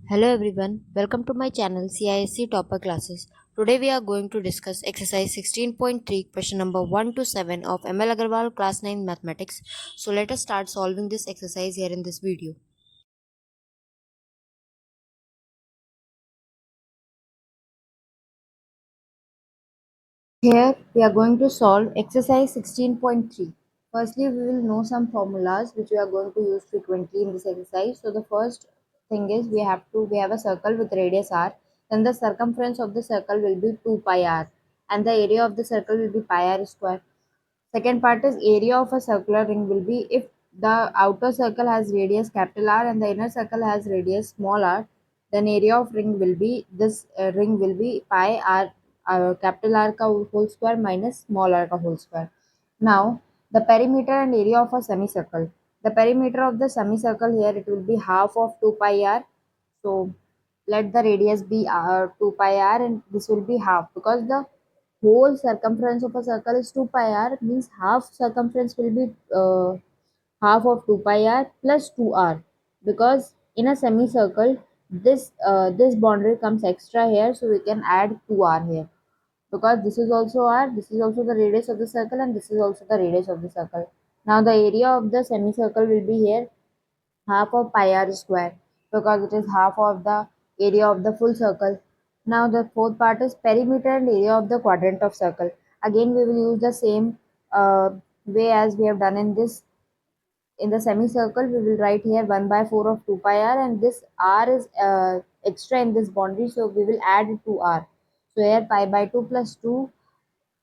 Hello everyone, welcome to my channel CISE Topper Classes. Today we are going to discuss exercise 16.3 question number 1 to 7 of M.L.Aggarwal class 9 mathematics. So let us start solving this exercise here in this video. Here we are going to solve exercise 16.3. Firstly, we will know some formulas which we are going to use frequently in this exercise. So the first thing is we have a circle with radius r. Then the circumference of the circle will be 2 pi r and the area of the circle will be pi r square. Second part is area of a circular ring will be if the outer circle has radius capital R and the inner circle has radius small r, then area of ring will be ring will be pi r capital R ka whole square minus small r ka whole square. Now the perimeter and area of a semicircle. The perimeter of the semicircle here it will be half of 2 pi r. So let the radius be 2 pi r and this will be half because the whole circumference of a circle is 2 pi r means half circumference will be half of 2 pi r plus 2r because in a semicircle this boundary comes extra here, so we can add 2r here because this is also r, this is also the radius of the circle and this is also the radius of the circle. Now the area of the semicircle will be here half of pi r square because it is half of the area of the full circle. Now the fourth part is perimeter and area of the quadrant of circle. Again we will use the same way as we have done in this. In the semicircle we will write here 1 by 4 of 2 pi r and this r is extra in this boundary, so we will add 2r. So here pi by 2 plus 2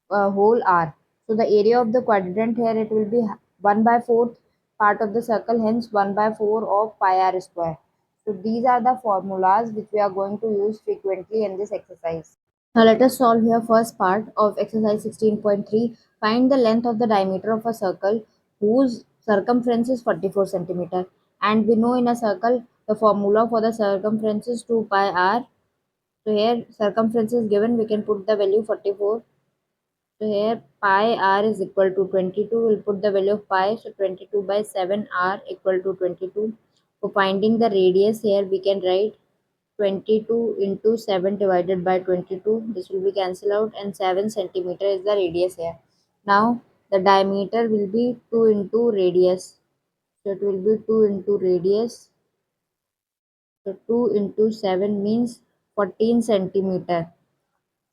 whole r. So the area of the quadrant here it will be 1 by 4th part of the circle, hence 1 by 4 of pi r square. So these are the formulas which we are going to use frequently in this exercise. Now let us solve here first part of exercise 16.3. Find the length of the diameter of a circle whose circumference is 44 centimeter. And we know in a circle the formula for the circumference is 2 pi r. So here circumference is given, we can put the value 44. So here pi r is equal to 22. We'll put the value of pi. So 22 by 7 r equal to 22. For finding the radius here we can write 22 into 7 divided by 22. This will be cancelled out and 7 centimeter is the radius here. Now the diameter will be 2 into radius. So it will be 2 into radius. So 2 into 7 means 14 centimeter.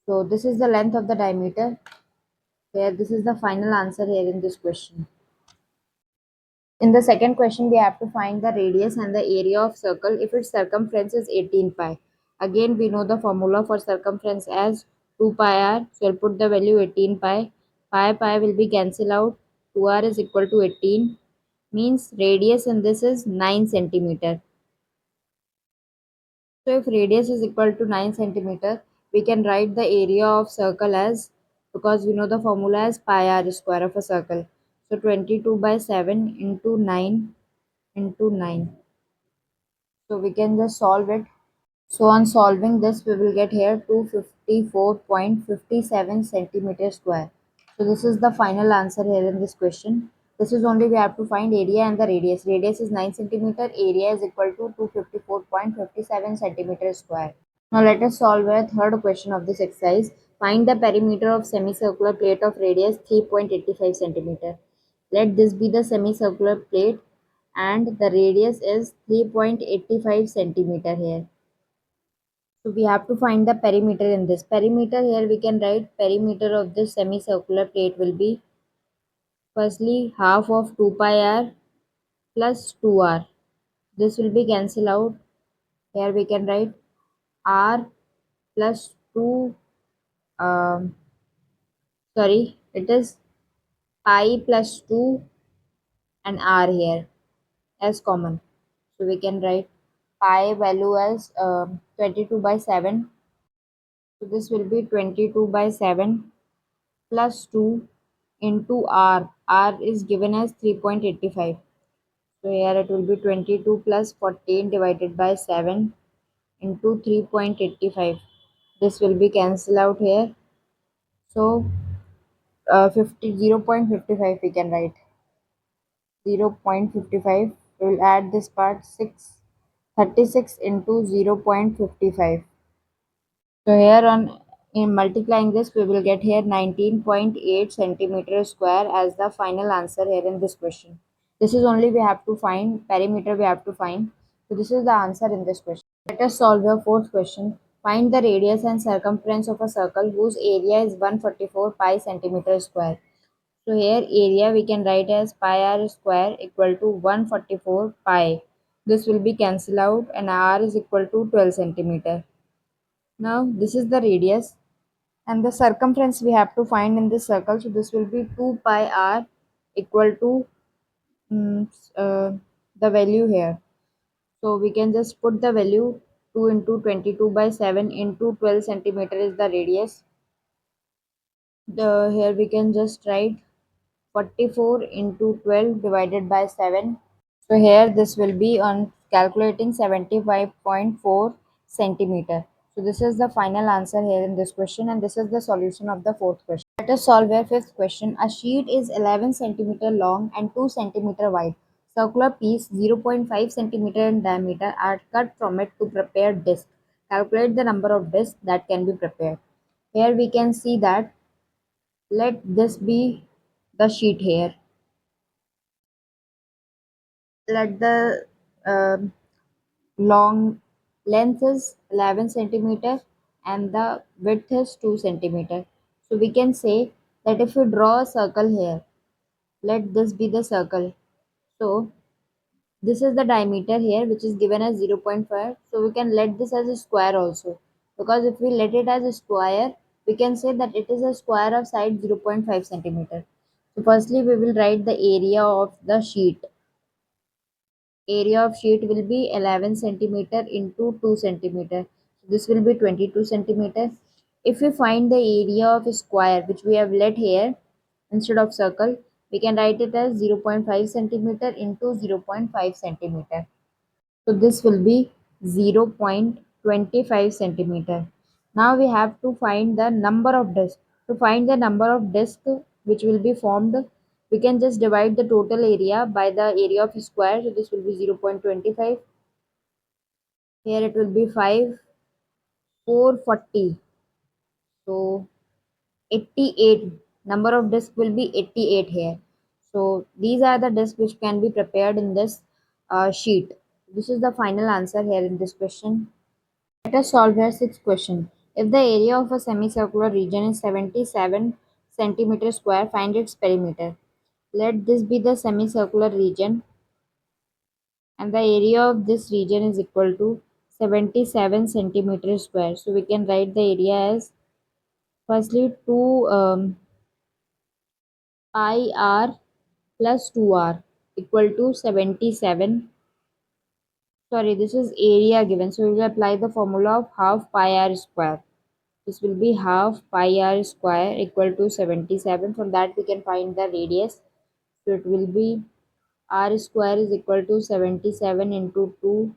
So this is the length of the diameter. Here this is the final answer here in this question. In the second question, we have to find the radius and the area of circle if its circumference is 18 pi. Again, we know the formula for circumference as 2 pi r. So I'll put the value 18 pi. Pi will be cancelled out. 2r is equal to 18 means radius in this is 9 centimeter. So if radius is equal to 9 centimeter, we can write the area of circle as, because we know the formula as pi r square of a circle. So 22 by 7 into 9 into 9. So we can just solve it. So on solving this, we will get here 254.57 centimeter square. So this is the final answer here in this question. This is only we have to find area and the radius. Radius is 9 centimeter. Area is equal to 254.57 centimeter square. Now let us solve a third question of this exercise. Find the perimeter of semicircular plate of radius 3.85 centimeter. Let this be the semicircular plate and the radius is 3.85 centimeter here. So we have to find the perimeter in this. Perimeter here we can write perimeter of this semicircular plate will be firstly half of 2 pi r plus 2r. This will be cancelled out. Here we can write r plus 2 it is pi plus 2 and r here as common. So we can write pi value as 22 by 7. So this will be 22 by 7 plus 2 into r. R is given as 3.85. So here it will be 22 plus 14 divided by 7 into 3.85. This will be cancelled out here. So 0.55 we can write. 0.55. We will add this part 6 36 into 0.55. So here on in multiplying this, we will get here 19.8 centimeter square as the final answer here in this question. This is only we have to find perimeter we have to find. So this is the answer in this question. Let us solve your fourth question. Find the radius and circumference of a circle whose area is 144 pi centimeter square. So here area we can write as pi r square equal to 144 pi. This will be cancelled out and r is equal to 12 centimeter. Now this is the radius and the circumference we have to find in this circle. So this will be 2 pi r equal to mm, uh, the value here. So we can just put the value 2 into 22 by 7 into 12 centimeter is the radius. The here we can just write 44 into 12 divided by 7. So here this will be on calculating 75.4 centimeter. So this is the final answer here in this question and this is the solution of the fourth question. Let us solve our fifth question. A sheet is 11 centimeter long and 2 centimeter wide. Circular piece 0.5 centimeter in diameter are cut from it to prepare disc. Calculate the number of discs that can be prepared. Here we can see that let this be the sheet here. Let the long length is 11 centimeter and the width is 2 centimeter. So we can say that if we draw a circle here, let this be the circle. So this is the diameter here which is given as 0.5. So we can let this as a square also, because if we let it as a square, we can say that it is a square of side 0.5 centimeter. So firstly we will write the area of the sheet. Area of sheet will be 11 centimeter into 2 centimeter. This will be 22 centimeter. If we find the area of a square which we have let here instead of circle, we can write it as 0.5 centimeter into 0.5 centimeter. So this will be 0.25 centimeter. Now we have to find the number of discs. To find the number of discs which will be formed, we can just divide the total area by the area of a square. So this will be 0.25. Here it will be 5, 440. So 88. Number of discs will be 88 here. So these are the discs which can be prepared in this sheet. This is the final answer here in this question. Let us solve your sixth question. If the area of a semicircular region is 77 centimeter square, find its perimeter. Let this be the semicircular region and the area of this region is equal to 77 centimeter square. So we can write the area as firstly 2 pi r plus 2r equal to 77. Sorry, this is area given. So we will apply the formula of half pi r square. This will be half pi r square equal to 77. From that we can find the radius. So it will be r square is equal to 77 into 2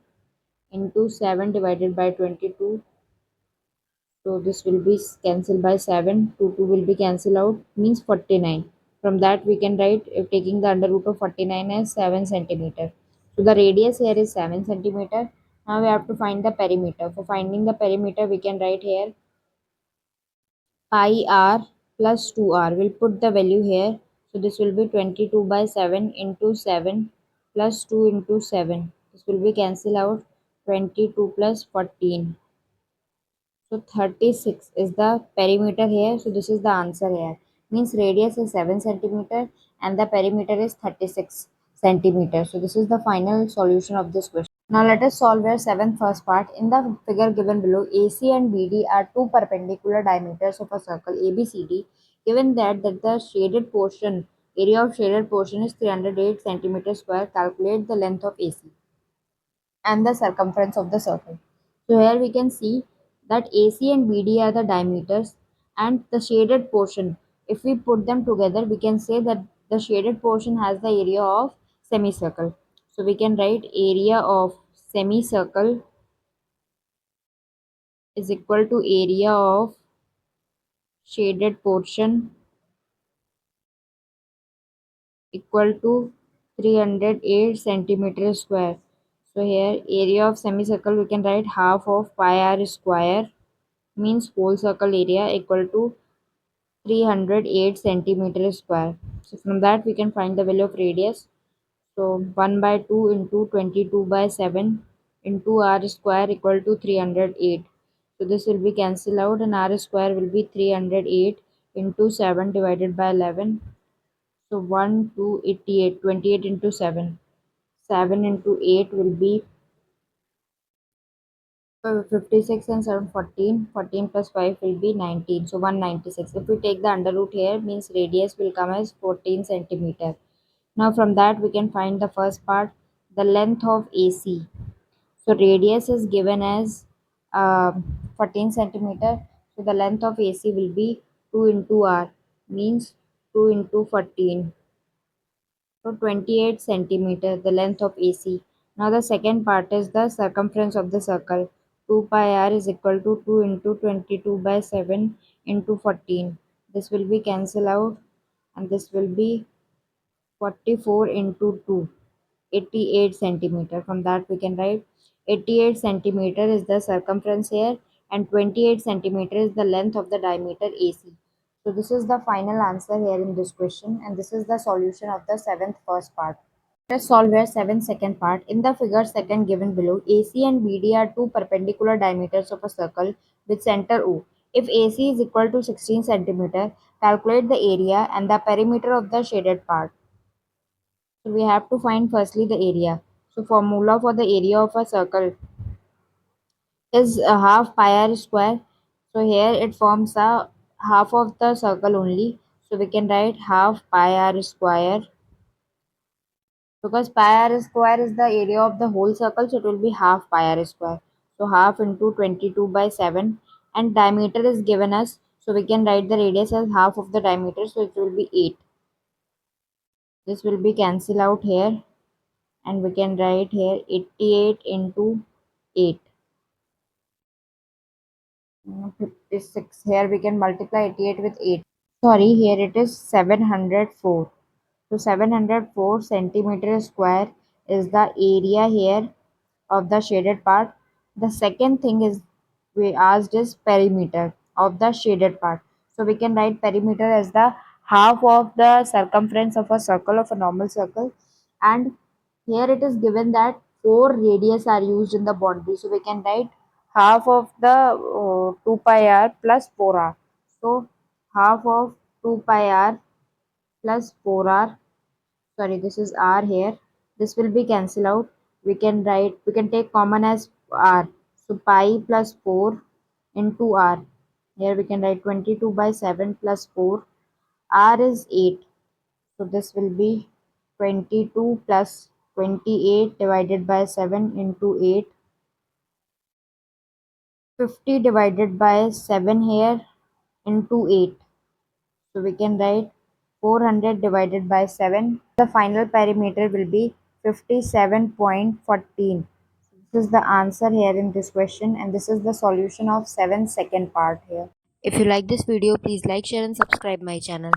into 7 divided by 22. So this will be cancelled by 7. 2 2 will be cancelled out, means 49. From that we can write, if taking the under root of 49 as 7 centimeter. So the radius here is 7 centimeter. Now we have to find the perimeter. For finding the perimeter we can write here pi r plus 2r. We'll put the value here. So this will be 22 by 7 into 7 plus 2 into 7. This will be cancelled out, 22 plus 14. So 36 is the perimeter here. So this is the answer here. Means radius is 7 centimeter and the perimeter is 36 centimeter. So this is the final solution of this question. Now let us solve our seventh first part. In the figure given below, AC and BD are two perpendicular diameters of a circle ABCD. Given that the shaded portion, area of shaded portion is 308 centimeter square, calculate the length of AC and the circumference of the circle. So here we can see that AC and BD are the diameters and the shaded portion. If we put them together, we can say that the shaded portion has the area of semicircle. So we can write area of semicircle is equal to area of shaded portion equal to 308 centimeter square. So here area of semicircle we can write half of pi r square means whole circle area equal to 308 centimeter square. So from that we can find the value of radius. So 1 by 2 into 22 by 7 into r square equal to 308. So this will be cancelled out and r square will be 308 into 7 divided by 11. So 1, 2, 88, 28 into 7. 7 into 8 will be 56 and 7 14. 14 plus 5 will be 19. So 196. If we take the under root here means radius will come as 14 centimeter. Now from that we can find the first part, the length of AC. So radius is given as 14 centimeter. So the length of AC will be 2 into R means 2 into 14. So 28 centimeter, the length of AC. Now the second part is the circumference of the circle. 2 pi r is equal to 2 into 22 by 7 into 14. This will be cancelled out and this will be 44 into 2, 88 centimeter. From that we can write 88 centimeter is the circumference here and 28 centimeter is the length of the diameter AC. So this is the final answer here in this question and this is the solution of the seventh first part. Let us solve here seventh second part. In the figure second given below, AC and BD are two perpendicular diameters of a circle with center O. If AC is equal to 16 centimeter, calculate the area and the perimeter of the shaded part. So we have to find firstly the area. So formula for the area of a circle is a half pi r square. So here it forms a half of the circle only. So we can write half pi r square because pi r square is the area of the whole circle. So it will be half pi r square. So half into 22 by 7 and diameter is given us. So we can write the radius as half of the diameter. So it will be 8. This will be cancelled out here and we can write here 88 into 8. 56. Here we can multiply 88 with 8. Sorry, here it is 704. So 704 centimeter square is the area here of the shaded part. The second thing is we asked is perimeter of the shaded part. So we can write perimeter as the half of the circumference of a circle, of a normal circle, and here it is given that 4 radius are used in the boundary. So we can write half of the 2 pi r plus 4r. So half of 2 pi r plus 4r, sorry this is r here, this will be cancelled out. We can write, we can take common as r. So pi plus 4 into r. Here we can write 22 by 7 plus 4. R is 8. So this will be 22 plus 28 divided by 7 into 8. 50 divided by 7 here into 8. So we can write 400 divided by 7. The final perimeter will be 57.14. This is the answer here in this question and this is the solution of 7th second part here. If you like this video, please like, share and subscribe my channel.